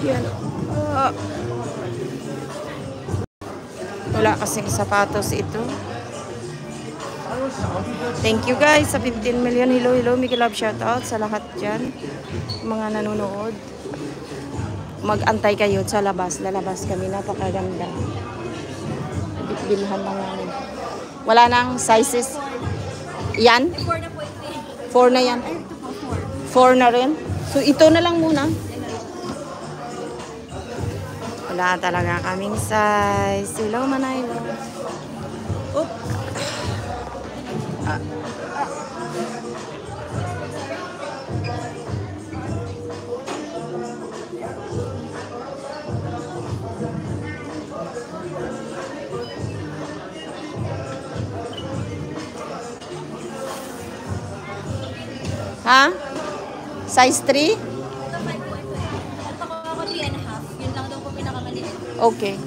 Yan. Wala kasing sapatos ito. Thank you guys sa 15 million. Hello, hello. Miki love shoutout sa lahat dyan. Mga nanonood. Mag-antay kayo sa labas. Lalabas kami. Napakaganda. Bilhan lang namin. Wala nang sizes. Yan? 4 na yan. 4 na rin. So ito na lang muna. Wala talaga kaming size. Hello, Manaylo. Oop. Ha? Size 3? Ito 5.5. At ako 3.5. Yun lang daw po pinakamaliit. Okay.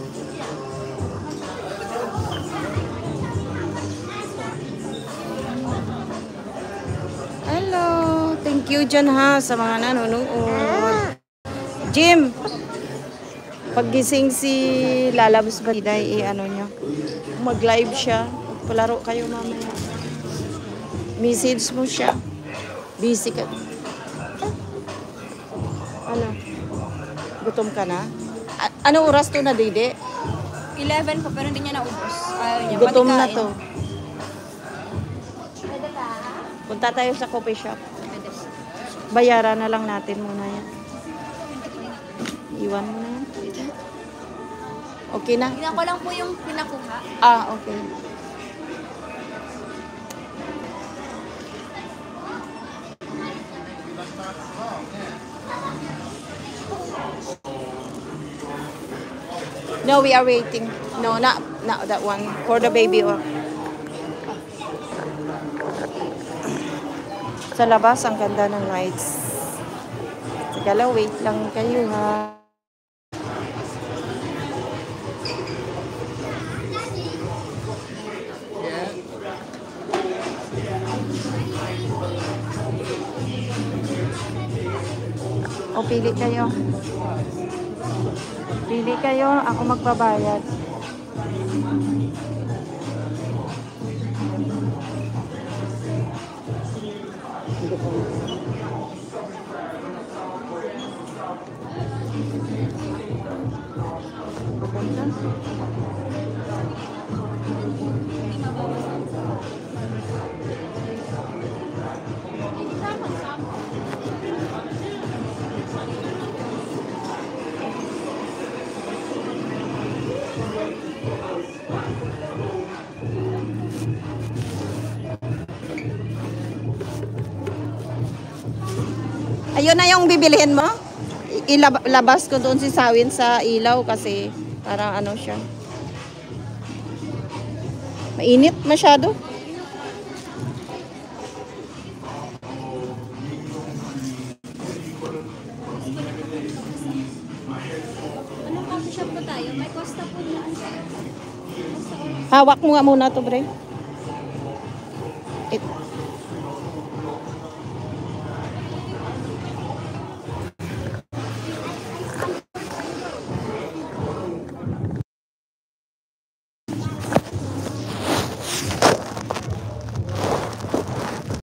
Hello. Thank you dyan ha sa mga nanonood. Jim, paggising si Lalabs Baliday, ano nyo, mag-live siya. Palaro kayo mamaya. Message mo siya. Busy ka. Ano? Gutom ka na? Anong oras to na, Dede? 11 po, pero hindi niya naubos. Ayaw niya. Gutom na Patikain. to. Punta tayo sa coffee shop. Bayaran na lang natin muna yan. Iwan mo na yan. Okay na? Tingnan ko lang po yung pinakuha. Ah, okay. No, we are waiting. No, not that one. For the baby or sa labas, ang ganda ng lights. Sige lang, wait lang kayo ha. O, pili kayo. Pili kayo, ako magbabayad. Ayun na yung bibilihin mo. Ilabas ko doon si Sawin sa ilaw kasi parang ano siya. Mainit masyado. Anong coffee shop po tayo? May Costa po na. Hawak mo nga muna to, bre.